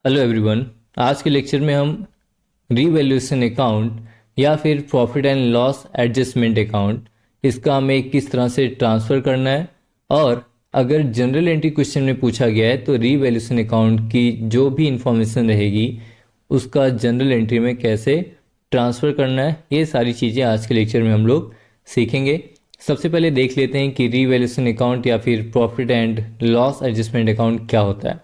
Hello everyone. आज के lecture में हम रीवैल्यूएशन अकाउंट या फिर profit and loss adjustment account इसका हमें किस तरह से ट्रांसफ़र करना है, और अगर जनरल एंट्री क्वेश्चन में पूछा गया है तो रीवैल्यूएशन अकाउंट की जो भी इंफॉर्मेशन रहेगी उसका जनरल एंट्री में कैसे ट्रांसफ़र करना है, ये सारी चीज़ें आज के लेक्चर में हम लोग सीखेंगे। सबसे पहले देख लेते हैं कि रीवैल्यूएशन अकाउंट या फिर profit and loss adjustment account क्या होता है।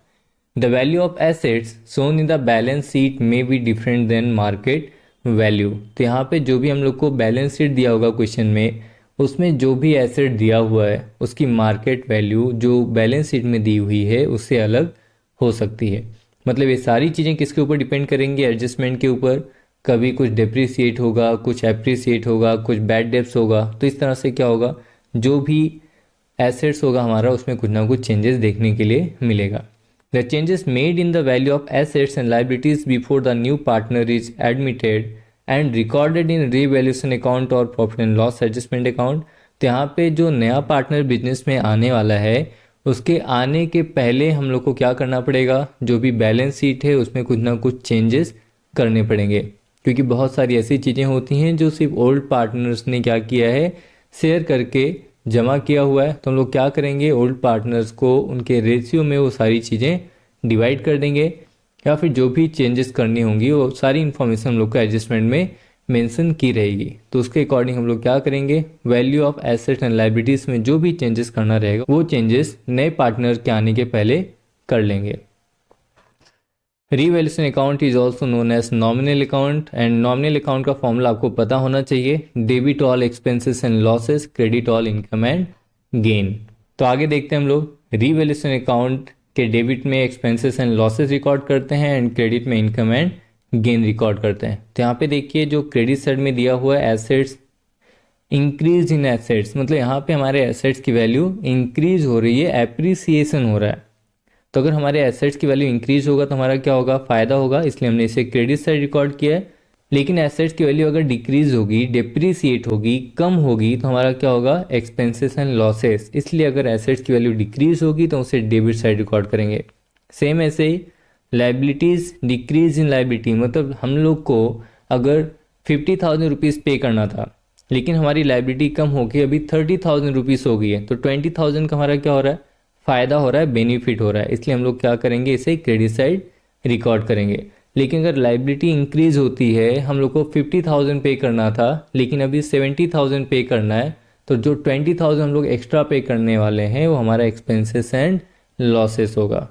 The value of assets shown in the balance sheet may be different than market value। तो यहाँ पे जो भी हम लोग को बैलेंस शीट दिया होगा क्वेश्चन में, उसमें जो भी एसेट दिया हुआ है उसकी मार्केट वैल्यू जो बैलेंस शीट में दी हुई है उससे अलग हो सकती है। मतलब ये सारी चीज़ें किसके ऊपर डिपेंड करेंगी? एडजस्टमेंट के ऊपर। कभी कुछ डिप्रिसिएट होगा, कुछ एप्रिसिएट होगा, कुछ बैड डेब्ट्स होगा। तो इस तरह से क्या होगा, जो भी एसेट्स होगा हमारा उसमें कुछ ना कुछ चेंजेस देखने के लिए मिलेगा। The changes made in the value of assets and liabilities before the new partner is admitted and recorded in revaluation account or profit and loss adjustment account। तो यहाँ पे जो नया पार्टनर बिजनेस में आने वाला है उसके आने के पहले हम लोग को क्या करना पड़ेगा, जो भी बैलेंस शीट है उसमें कुछ ना कुछ चेंजेस करने पड़ेंगे, क्योंकि बहुत सारी ऐसी चीज़ें होती हैं जो सिर्फ ओल्ड पार्टनर्स ने क्या किया है, शेयर करके जमा किया हुआ है। तो हम लोग क्या करेंगे, ओल्ड पार्टनर्स को उनके रेशियो में वो सारी चीज़ें डिवाइड कर देंगे, या फिर जो भी चेंजेस करनी होंगी वो सारी इन्फॉर्मेशन हम लोग को एडजस्टमेंट में मेंशन की रहेगी। तो उसके अकॉर्डिंग हम लोग क्या करेंगे, value of assets and liabilities में जो भी चेंजेस करना रहेगा वो चेंजेस नए पार्टनर के आने के पहले कर लेंगे। Revaluation account is also known as nominal account, and nominal account का फॉर्मूला आपको पता होना चाहिए, debit all expenses and losses, credit all income and gain. तो आगे देखते हैं हम लोग। रीवैल्यूएशन अकाउंट के डेबिट में एक्सपेंसेस एंड लॉसेस रिकॉर्ड करते हैं एंड क्रेडिट में इनकम एंड गेन रिकॉर्ड करते हैं। तो यहाँ पे देखिए जो क्रेडिट साइड में दिया हुआ है एसेट्स, इंक्रीज इन एसेट्स, मतलब यहाँ पे हमारे एसेट्स की वैल्यू इंक्रीज हो रही है, एप्रिसिएशन हो रहा है। तो अगर हमारे एसेट्स की वैल्यू इंक्रीज होगा तो हमारा क्या होगा, फायदा होगा, इसलिए हमने इसे क्रेडिट साइड रिकॉर्ड किया है। लेकिन एसेट्स की वैल्यू अगर डिक्रीज होगी, डिप्रिसिएट होगी, कम होगी, तो हमारा क्या होगा, एक्सपेंसेस एंड लॉसेस। इसलिए अगर एसेट्स की वैल्यू डिक्रीज होगी तो उसे डेबिट साइड रिकॉर्ड करेंगे। सेम ऐसे ही लाइबिलिटीज, डिक्रीज इन लाइबिलिटी, मतलब हम लोग को अगर 50,000 रुपीज़ पे करना था लेकिन हमारी लाइबिलिटी कम होगी, अभी 30,000 रुपीज़ हो गई है, तो 20,000 का हमारा क्या हो रहा है, फ़ायदा हो रहा है, बेनिफिट हो रहा है। इसलिए हम लोग क्या करेंगे, इसे क्रेडिट साइड रिकॉर्ड करेंगे। लेकिन अगर लाइबिलिटी इंक्रीज होती है, हम लोग को 50,000 पे करना था लेकिन अभी 70,000 पे करना है, तो जो 20,000 हम लोग एक्स्ट्रा पे करने वाले हैं वो हमारा एक्सपेंसेस एंड लॉसेस होगा।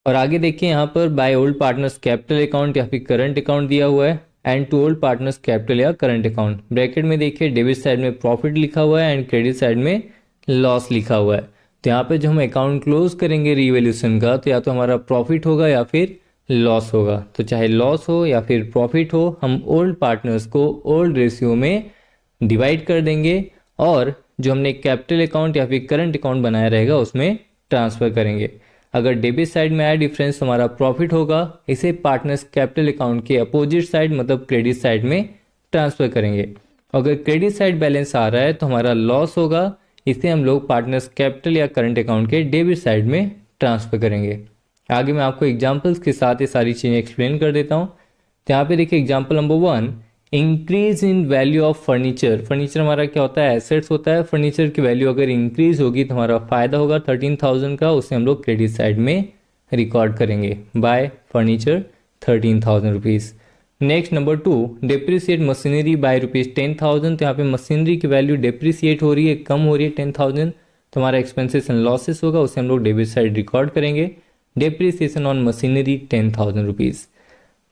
और आगे देखिए यहाँ पर by old partners capital account या फिर करंट अकाउंट दिया हुआ है, and to old partners capital या करंट अकाउंट। ब्रैकेट में देखिए डेबिट साइड में प्रॉफिट लिखा हुआ है एंड क्रेडिट साइड में लॉस लिखा हुआ है। तो यहाँ पे जो हम अकाउंट क्लोज करेंगे रीवैल्यूएशन का, तो या तो हमारा प्रॉफिट होगा या फिर लॉस होगा। तो चाहे लॉस हो या फिर प्रॉफिट हो, हम ओल्ड पार्टनर्स को ओल्ड रेशियो में डिवाइड कर देंगे और जो हमने कैपिटल अकाउंट या फिर करंट अकाउंट बनाया रहेगा उसमें ट्रांसफ़र करेंगे। अगर डेबिट साइड में आया डिफरेंस तो हमारा प्रॉफिट होगा, इसे पार्टनर्स कैपिटल अकाउंट के अपोजिट साइड मतलब क्रेडिट साइड में ट्रांसफ़र करेंगे। अगर क्रेडिट साइड बैलेंस आ रहा है तो हमारा लॉस होगा, इसे हम लोग पार्टनर्स कैपिटल या करंट अकाउंट के डेबिट साइड में ट्रांसफ़र करेंगे। आगे मैं आपको एग्जांपल्स के साथ ये सारी चीज़ें एक्सप्लेन कर देता हूँ। तो यहाँ पे देखिए example number 1, increase in value of furniture. Furniture हमारा क्या होता है, एसेट्स होता है। फर्नीचर की वैल्यू अगर इंक्रीज होगी तो हमारा फ़ायदा होगा 13,000 का, उसे हम लोग क्रेडिट साइड में रिकॉर्ड करेंगे, by furniture 13,000 rupees. Next number 2, depreciate machinery by ₹10,000। तो यहाँ पे मशीनरी की वैल्यू डिप्रिसिएट हो रही है, कम हो रही है 10,000, तो हमारा एक्सपेंसेस एंड लॉसेस होगा, उसे हम लोग डेबिट साइड रिकॉर्ड करेंगे, depreciation on machinery 10,000 rupees.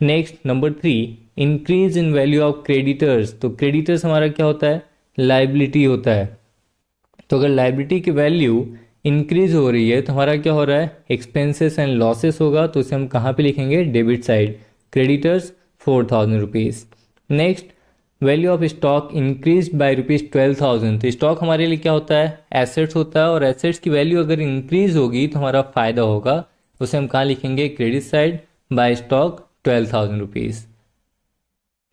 Next number 3, increase in value of creditors. तो क्रेडिटर्स हमारा क्या होता है, लाइबिलिटी होता है। तो अगर लाइबिलिटी की वैल्यू इंक्रीज हो रही है तो हमारा क्या हो रहा है, एक्सपेंसेस एंड लॉसेस होगा, तो उसे हम कहाँ पे लिखेंगे, debit side, creditors 4,000 rupees. Next, value of stock increase by ₹12,000। तो स्टॉक हमारे लिए क्या होता है, एसेट्स होता है, और एसेट्स की वैल्यू अगर इंक्रीज होगी तो हमारा फायदा होगा, उसे हम कहाँ लिखेंगे, credit side, by stock 12,000 rupees.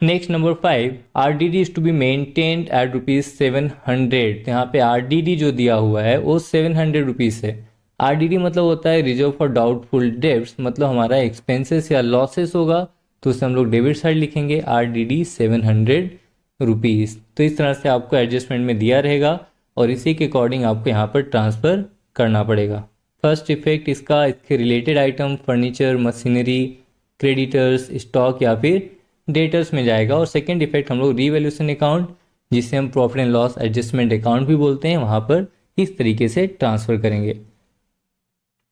Next number 5, RDD is to be maintained at ₹700। तो यहाँ पे RDD जो दिया हुआ है वो 700 रुपीज़ है। RDD मतलब होता है रिजर्व फॉर डाउटफुल डेब्ट्स, मतलब हमारा एक्सपेंसेस या लॉसेस होगा तो उसे हम लोग डेबिट साइड लिखेंगे RDD 700 रुपीज़। तो इस तरह से आपको एडजस्टमेंट में दिया रहेगा और इसी के अकॉर्डिंग आपको यहाँ पर ट्रांसफ़र करना पड़ेगा। फर्स्ट इफेक्ट इसका इसके related item furniture, machinery, creditors, stock या फिर डेटर्स में जाएगा। और सेकेंड इफेक्ट हम लोग रीवैल्यूएशन अकाउंट, जिसे हम profit and loss adjustment account भी बोलते हैं, वहाँ पर इस तरीके से ट्रांसफ़र करेंगे।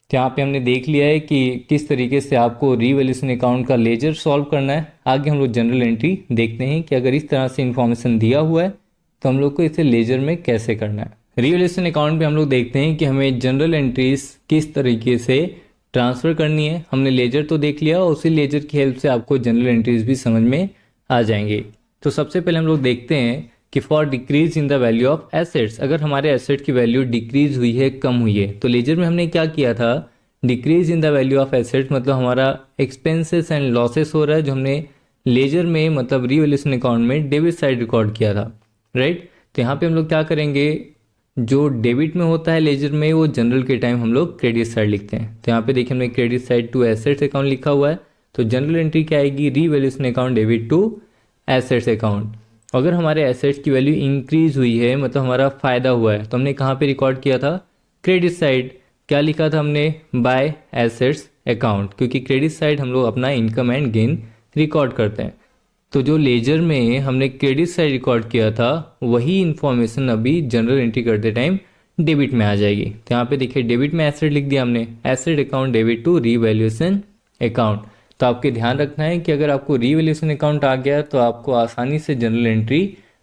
तो यहाँ पे हमने देख लिया है कि किस तरीके से आपको रीवैल्यूएशन अकाउंट का लेजर सॉल्व करना है। आगे हम लोग जनरल एंट्री देखते हैं कि अगर इस तरह से इन्फॉर्मेशन दिया हुआ है तो हम लोग को इसे लेजर में कैसे करना है। रीवैल्यूएशन अकाउंट पे हम लोग देखते हैं कि हमें जनरल एंट्रीज किस तरीके से ट्रांसफ़र करनी है। हमने लेजर तो देख लिया और उसी लेजर की हेल्प से आपको जनरल एंट्रीज भी समझ में आ जाएंगे। तो सबसे पहले हम लोग देखते हैं कि for decrease in the value of assets, अगर हमारे एसेट की वैल्यू डिक्रीज हुई है, कम हुई है, तो लेजर में हमने क्या किया था, decrease in the value of assets मतलब हमारा एक्सपेंसेस एंड लॉसेस हो रहा है, जो हमने लेजर में मतलब रीवैल्यूएशन अकाउंट में डेबिट साइड रिकॉर्ड किया था, राइट। तो यहाँ पे हम लोग क्या करेंगे, जो डेबिट में होता है लेजर में वो जनरल के टाइम हम लोग क्रेडिट साइड लिखते हैं। तो यहाँ पे देखिए हमने credit side to assets account लिखा हुआ है, तो जनरल एंट्री क्या आएगी, revaluation account debit to assets account. अगर हमारे एसेट्स की वैल्यू इंक्रीज हुई है मतलब हमारा फायदा हुआ है, तो हमने कहाँ पे रिकॉर्ड किया था, क्रेडिट साइड। क्या लिखा था हमने, बाय एसेट्स अकाउंट, क्योंकि क्रेडिट साइड हम लोग अपना इनकम एंड गेन रिकॉर्ड करते हैं। तो जो लेजर में हमने क्रेडिट साइड रिकॉर्ड किया था वही इन्फॉर्मेशन अभी जनरल एंट्री करते टाइम डेबिट में आ जाएगी। तो यहाँ पे देखिए डेबिट में एसेट लिख दिया हमने, asset account debit to revaluation account. तो आपके ध्यान रखना है कि अगर आपको रीवैल्यूएशन अकाउंट आ गया तो आपको आसानी से जनरल एंट्री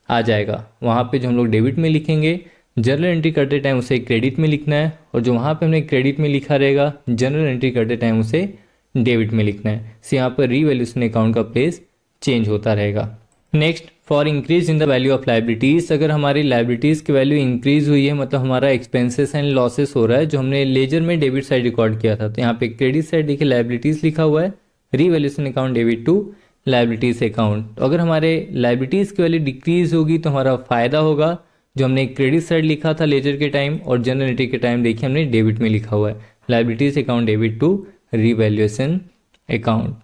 आ जाएगा। वहाँ पे जो हम लोग डेबिट में लिखेंगे, जनरल एंट्री करते टाइम उसे क्रेडिट में लिखना है, और जो वहाँ पे हमने क्रेडिट में लिखा रहेगा जनरल एंट्री करते टाइम उसे डेबिट में लिखना है। तो यहाँ पर रीवैल्यूएशन अकाउंट का प्लेस चेंज होता रहेगा। Next, for increase in the value of liabilities, अगर हमारी लाइबिलिटीज की वैल्यू इंक्रीज हुई है मतलब हमारा एक्सपेंसेस एंड लॉसेस हो रहा है, जो हमने लेजर में डेबिट साइड रिकॉर्ड किया था। तो यहाँ पे क्रेडिट साइड देखिए लाइबिलिटीज लिखा हुआ है, revaluation account debit to liabilities account. तो अगर हमारे लाइबिलिटीज की वैल्यू डिक्रीज होगी तो हमारा फायदा होगा, जो हमने क्रेडिट साइड लिखा था लेजर के टाइम और जनरल एंट्री के टाइम देखिए हमने डेबिट में लिखा हुआ है, liabilities account debit to revaluation account.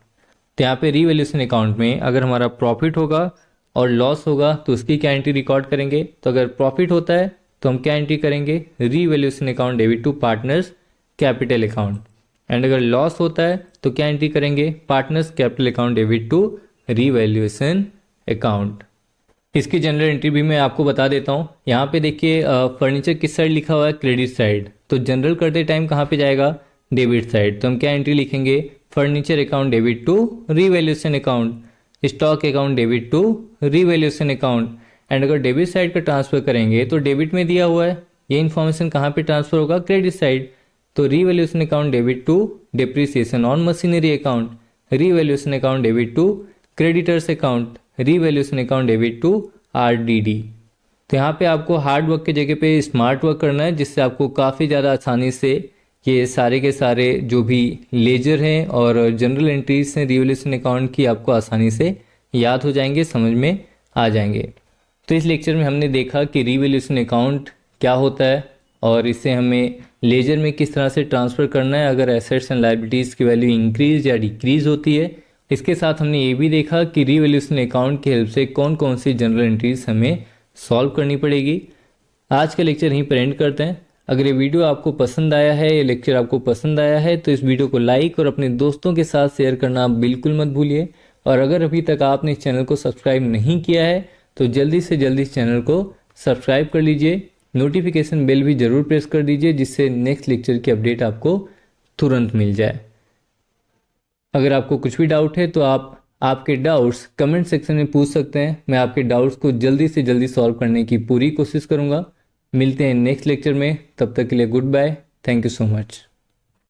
तो यहाँ पे रीवैल्यूएशन अकाउंट में अगर हमारा प्रॉफिट होगा और लॉस होगा तो उसकी क्या एंट्री रिकॉर्ड करेंगे। तो अगर प्रॉफिट होता है तो हम क्या एंट्री करेंगे, revaluation account debit to partners capital account. And अगर लॉस होता है तो क्या एंट्री करेंगे, partners capital account debit to revaluation account. इसकी जनरल एंट्री भी मैं आपको बता देता हूँ। यहाँ पे देखिए फर्नीचर किस साइड लिखा हुआ है, क्रेडिट साइड। तो जनरल करते टाइम कहाँ पे जाएगा, डेबिट साइड। तो हम क्या एंट्री लिखेंगे, furniture account debit to revaluation account, stock account debit to revaluation account. And अगर डेबिट साइड का ट्रांसफर करेंगे तो डेबिट में दिया हुआ है, ये इन्फॉर्मेशन कहाँ पे ट्रांसफर होगा, क्रेडिट साइड। तो revaluation account debit to depreciation on machinery account, revaluation account debit to creditors account, revaluation account debit to RDD। तो यहाँ पे आपको हार्ड वर्क की जगह पे स्मार्ट वर्क करना है, जिससे आपको काफ़ी ज़्यादा आसानी से ये सारे के सारे जो भी लेजर हैं और जनरल एंट्रीज हैं रीवैल्यूएशन अकाउंट की आपको आसानी से याद हो जाएंगे, समझ में आ जाएंगे। तो इस लेक्चर में हमने देखा कि रीवैल्यूएशन अकाउंट क्या होता है और इसे हमें लेजर में किस तरह से ट्रांसफ़र करना है अगर एसेट्स एंड लायबिलिटीज़ की वैल्यू इंक्रीज या डिक्रीज होती है। इसके साथ हमने ये भी देखा कि रीवैल्यूएशन अकाउंट की हेल्प से कौन कौन सी जनरल एंट्रीज हमें सॉल्व करनी पड़ेगी। आज का लेक्चर यहीं पर एंड करते हैं। अगर ये वीडियो आपको पसंद आया है, ये लेक्चर आपको पसंद आया है, तो इस वीडियो को लाइक और अपने दोस्तों के साथ शेयर करना आप बिल्कुल मत भूलिए। और अगर अभी तक आपने इस चैनल को सब्सक्राइब नहीं किया है तो जल्दी से जल्दी इस चैनल को सब्सक्राइब कर लीजिए, नोटिफिकेशन बेल भी ज़रूर प्रेस कर दीजिए, जिससे नेक्स्ट लेक्चर की अपडेट आपको तुरंत मिल जाए। अगर आपको कुछ भी डाउट है तो आप आपके डाउट्स कमेंट सेक्शन में पूछ सकते हैं। मैं आपके डाउट्स को जल्दी से जल्दी सॉल्व करने की पूरी कोशिश करूंगा। मिलते हैं नेक्स्ट लेक्चर में, तब तक के लिए good bye, thank you so much.